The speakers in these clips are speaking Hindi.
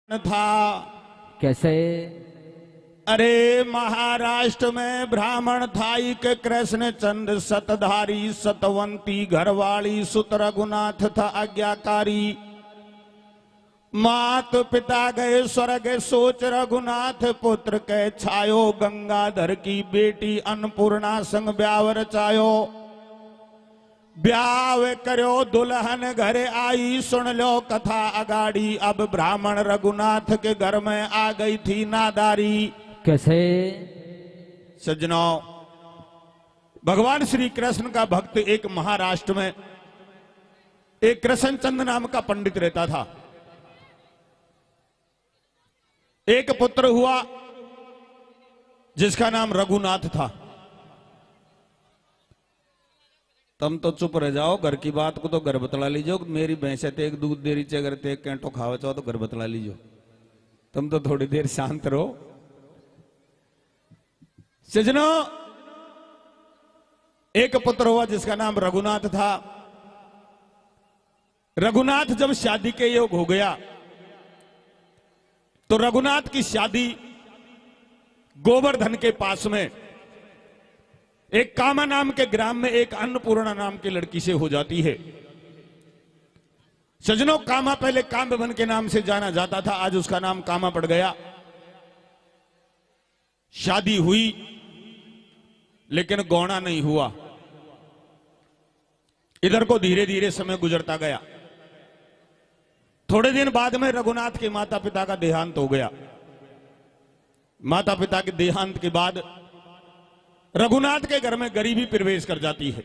था। कैसे? अरे महाराष्ट्र में ब्राह्मण था के कृष्ण चंद्र सतधारी सतवंती घरवाली सुत रघुनाथ था आज्ञाकारी। मात पिता गए स्वर्ग सोच रघुनाथ पुत्र के छायो। गंगाधर की बेटी अन्नपूर्णा संग ब्याह रचायो। ब्याह करो दुल्हन घरे आई सुन लो कथा अगाड़ी। अब ब्राह्मण रघुनाथ के घर में आ गई थी नादारी। कैसे? सज्जनों, भगवान श्री कृष्ण का भक्त एक महाराष्ट्र में एक कृष्णचंद नाम का पंडित रहता था। एक पुत्र हुआ जिसका नाम रघुनाथ था। तुम तो चुप रह जाओ, घर की बात को तो घर बतला लीजिए। मेरी भैंस है एक दूध दे रही, अगर ते कैंटो खावे चाहो तो घर बतला लीजिए। तुम तो थोड़ी देर शांत रहो। सज्जनों, एक पुत्र हुआ जिसका नाम रघुनाथ था। रघुनाथ जब शादी के योग हो गया तो रघुनाथ की शादी गोवर्धन के पास में एक कामा नाम के ग्राम में एक अन्नपूर्णा नाम की लड़की से हो जाती है। सज्जनों, कामा पहले काम्यवन के नाम से जाना जाता था, आज उसका नाम कामा पड़ गया। शादी हुई लेकिन गौना नहीं हुआ। इधर को धीरे धीरे समय गुजरता गया। थोड़े दिन बाद में रघुनाथ के माता पिता का देहांत हो गया। माता पिता के देहांत के बाद रघुनाथ के घर में गरीबी प्रवेश कर जाती है।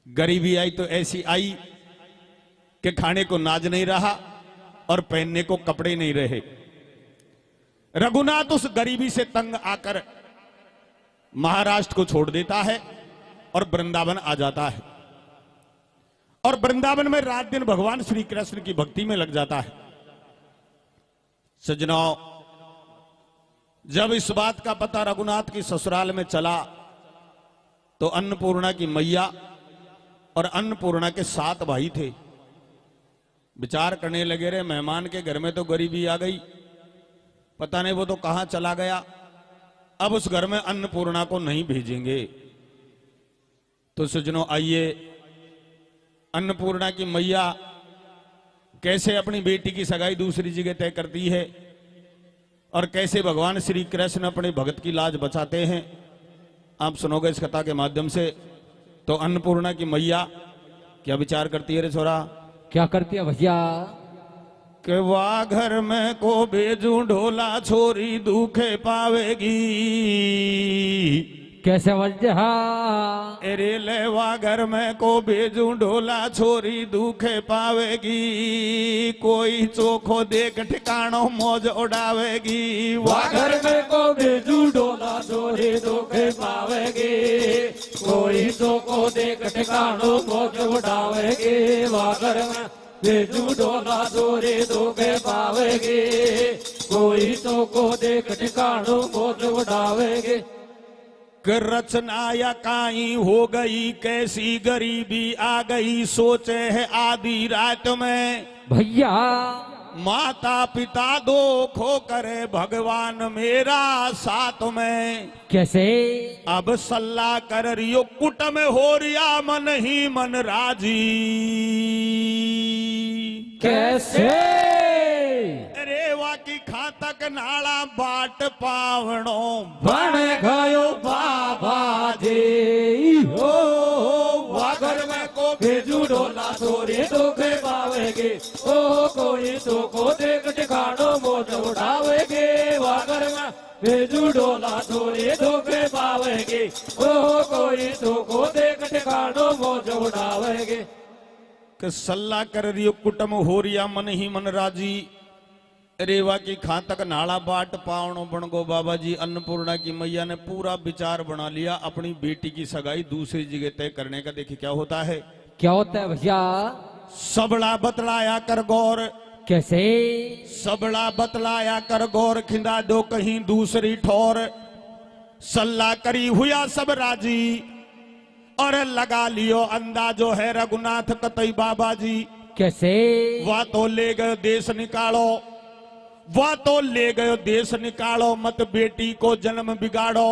गरीबी आई तो ऐसी आई कि खाने को नाज नहीं रहा और पहनने को कपड़े नहीं रहे। रघुनाथ उस गरीबी से तंग आकर महाराष्ट्र को छोड़ देता है और वृंदावन आ जाता है। और वृंदावन में रात दिन भगवान श्री कृष्ण की भक्ति में लग जाता है। सज्जनों, जब इस बात का पता रघुनाथ की ससुराल में चला तो अन्नपूर्णा की मैया और अन्नपूर्णा के 7 भाई थे। विचार करने लगे, रे मेहमान के घर में तो गरीबी आ गई, पता नहीं वो तो कहां चला गया। अब उस घर में अन्नपूर्णा को नहीं भेजेंगे। तो सज्जनों, आइए, अन्नपूर्णा की मैया कैसे अपनी बेटी की सगाई दूसरी जगह तय करती है और कैसे भगवान श्री कृष्ण अपने भगत की लाज बचाते हैं, आप सुनोगे इस कथा के माध्यम से। तो अन्नपूर्णा की मैया क्या विचार करती है रे छोरा? क्या करती है भैया? कि वाह घर में को भेजू ढोला छोरी दुखे पावेगी। कैसे वजह? अरे ले वाह घर में को भेजू ढोला छोरी दुखे पावेगी। कोई चोखो देख ठिकानो मौज उड़ावेगी। वाह घर में को भेजू ढोला छोरी दुखे पावेगी। कोई चोखो देख ठिकानो मौज उड़ावेगी। वाह घर में भेजू ढोला छोरी दुखे पावेगी। कोई चोखो देख ठिकानो मौज उड़ावेगी। रचना या काई हो गई कैसी गरीबी आ गई। सोचे है आधी रात में भैया माता पिता दो खो करे भगवान मेरा साथ में। कैसे? अब सल्ला कर रियो कुट में हो रिया मन ही मन राजी। कैसे? रेवा की खातक नाला बाट पावणो बन गयो बाबा जी। हो वागर में को भेजू ढोला छोरी दुखे पावेगी। ओ कोई तो को देख ठिकानो मौज उड़ावेगी। वागर में भेजू ढोला छोरी दुखे पावेगी। ओ कोई तो को देख ठिकानो मौज उड़ावेगी। कि सल्ला कर रियो कुटम हो रिया मन ही मन राजी। रेवा की खातक नाला बाट पावणो बन गो बाबा जी। अन्नपूर्णा की मैया ने पूरा विचार बना लिया अपनी बेटी की सगाई दूसरी जगह तय करने का। देखिए क्या होता है। क्या होता है भैया? सबड़ा बतलाया कर गौर। कैसे? सबड़ा बतलाया कर गौर खिंदा दो कहीं दूसरी ठोर। सल्ला करी हुआ सब राजी और लगा लियो अंदाजो है रघुनाथ कतई बाबा जी। कैसे? वह तो ले गयो देश निकालो, वह तो ले गयो देश निकालो, मत बेटी को जन्म बिगाड़ो।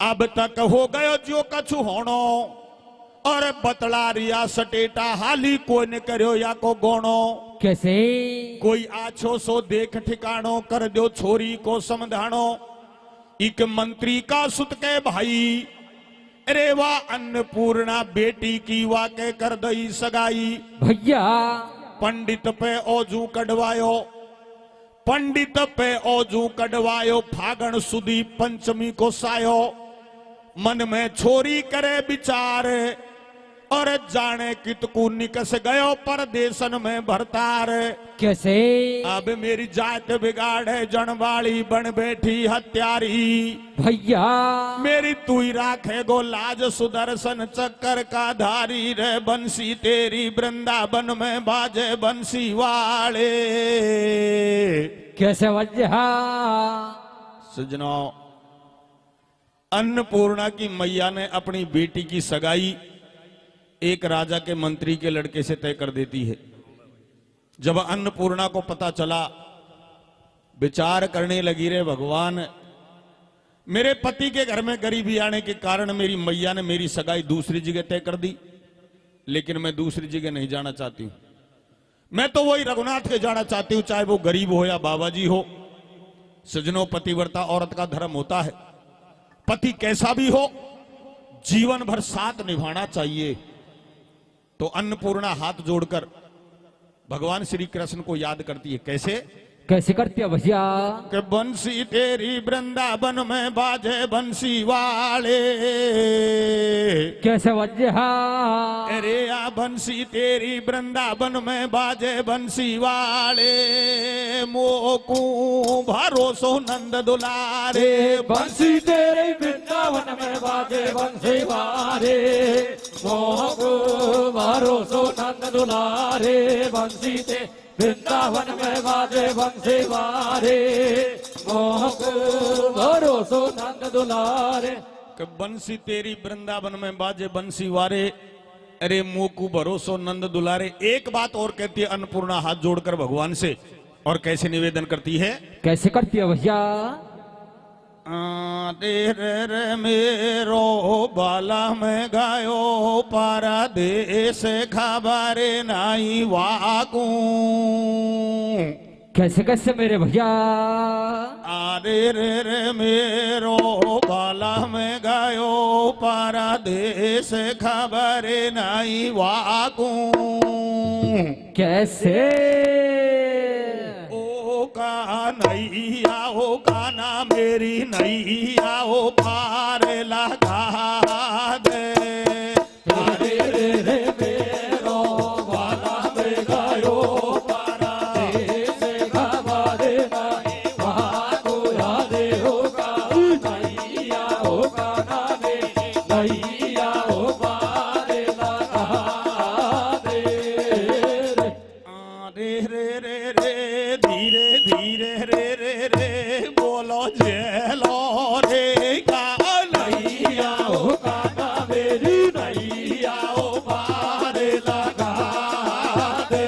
अब तक हो गयो जो कछु होनो, और बतला रिया सटेटा हाली कोई न करो या को गोणो। कैसे? कोई आछो सो देख ठिकानो, कर दो छोरी को समझानो। एक मंत्री का सुत के भाई, अरे वाह अन्नपूर्णा बेटी की वाके कर दई सगाई। भैया पंडित पे ओजू कढवायो, पंडित पे ओजू कढवायो, फागण सुदी पंचमी को सायो। मन में छोरी करे विचार, और जाने कितकू निकस गयो परदेशन में भरतार। कैसे? अब मेरी जात बिगाड़े जनवाली बन बैठी हत्यारी। भैया मेरी तू ही राखे गो लाज, सुदर्शन चक्कर का धारी रे। बंसी तेरी वृंदावन में बाजे बंसी वाले। कैसे वजह? सजनों, अन्नपूर्णा की मैया ने अपनी बेटी की सगाई एक राजा के मंत्री के लड़के से तय कर देती है। जब अन्नपूर्णा को पता चला, विचार करने लगी, रे भगवान, मेरे पति के घर में गरीबी आने के कारण मेरी मैया ने मेरी सगाई दूसरी जगह तय कर दी, लेकिन मैं दूसरी जगह नहीं जाना चाहती हूं। मैं तो वही रघुनाथ के जाना चाहती हूं, चाहे वो गरीब हो या बाबा जी हो। सजनों, पतिव्रता औरत का धर्म होता है, पति कैसा भी हो जीवन भर साथ निभाना चाहिए। तो अन्नपूर्णा हाथ जोड़कर भगवान श्री कृष्ण को याद करती है। कैसे? कैसे करती है भैया? कि बंसी तेरी वृंदावन में बाजे बंसी वाले। कैसे वजह? अरे आ बंसी तेरी वृंदावन में बाजे बंसी वाले। मोकू भरोसो नंद दुलारे। बंसी तेरे वृंदावन में बाजे बंसी वारे। मोह को भरोसो नंद दुलारे। बंसी ते वृंदावन में बाजे बंसी वारे। मोह को भरोसो नंद दुलारे। कि बंसी तेरी वृंदावन में बाजे बंसी वारे। अरे मोकू भरोसो नंद दुलारे। एक बात और कहती है अन्नपूर्णा हाथ जोड़कर भगवान से, और कैसे निवेदन करती है? कैसे करती है भैया? रे मेरो बाला में गायो, पारा देश खबरे नाई वाकू। कैसे कैसे मेरे भैया? रे मेरो बाला में गायो, पारा देश खबरे नाई वाकू। कैसे? का नैया हो गाना मेरी नैया हो पार लगा दे। रे रे मेरो बाला में गायो, पारा देश खबरे नाई वाकू। यादे होगा नैया होगा ना मेरी नैया हो पार लगा दे। रे रे रे रे धीरे धीरे रे रे रे बोलो जेलो रे का नैया होगा ना मेरी नैया हो पार लगा दे।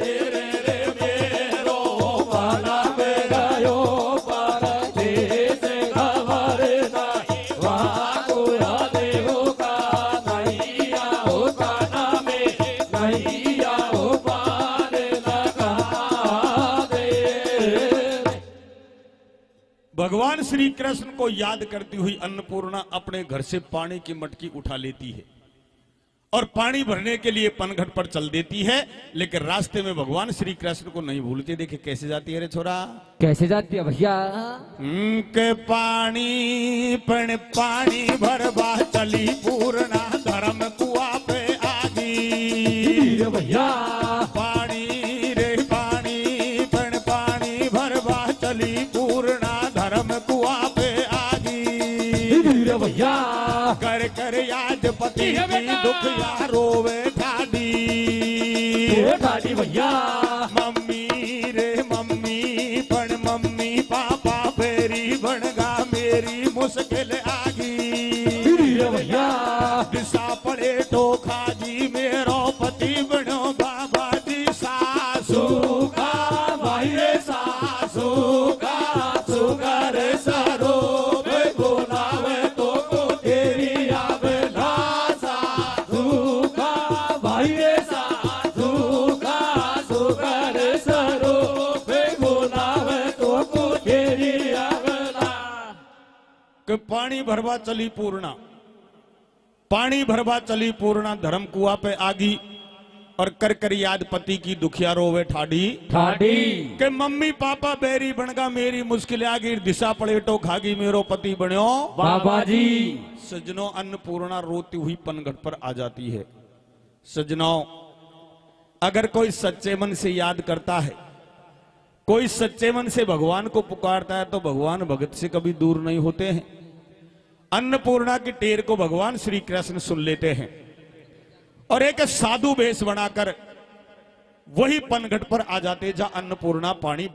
रे रे रे मेरो बाला में गायो, पारा देश खबरे नाई वाकू। यादे होगा नैया होगा ना मेरी नैया हो पार लगा दे। भगवान श्री कृष्ण को याद करती हुई अन्नपूर्णा अपने घर से पानी की मटकी उठा लेती है और पानी भरने के लिए पनघट पर चल देती है। लेकिन रास्ते में भगवान श्री कृष्ण को नहीं भूलती। देखे कैसे जाती है रे छोरा? कैसे जाती है भैया? के पानी पण पानी भरवा चली पूर्णा, धर्म कुआ पे आगी। भैया पानी रे पानी पण पानी भरवा चली पूर्णा, धर्म कुआ पे आगी। भैया कर कर याद पति की दुख या रोवे ठाडी। ठाडी भैया मम्मी रे मम्मी पण मम्मी पापा फेरी बनगा मेरी मुश्किल आगी। भैया दिशा पड़े तो खाजी मेरो पति बन कि पानी भरवा चली पूर्णा, पानी भरवा चली पूर्णा, धर्म कुआ पे आगी और कर कर याद पति की दुखिया रोवे ठाडी ठाडी के मम्मी पापा बेरी बनगा, मेरी मुश्किल आगी, दिशा पलेटो खागी, मेरो पति बन्यो बाबा जी। सजनों, अन्नपूर्णा रोती हुई पनघट पर आ जाती है। सजनों, अगर कोई सच्चे मन से याद करता है, कोई सच्चे मन से भगवान को पुकारता है, तो भगवान भगत से कभी दूर नहीं होते हैं। अन्नपूर्णा की टेर को भगवान श्री कृष्ण सुन लेते हैं और एक साधु वेश बनाकर वही पनघट पर आ जाते जहां अन्नपूर्णा पानी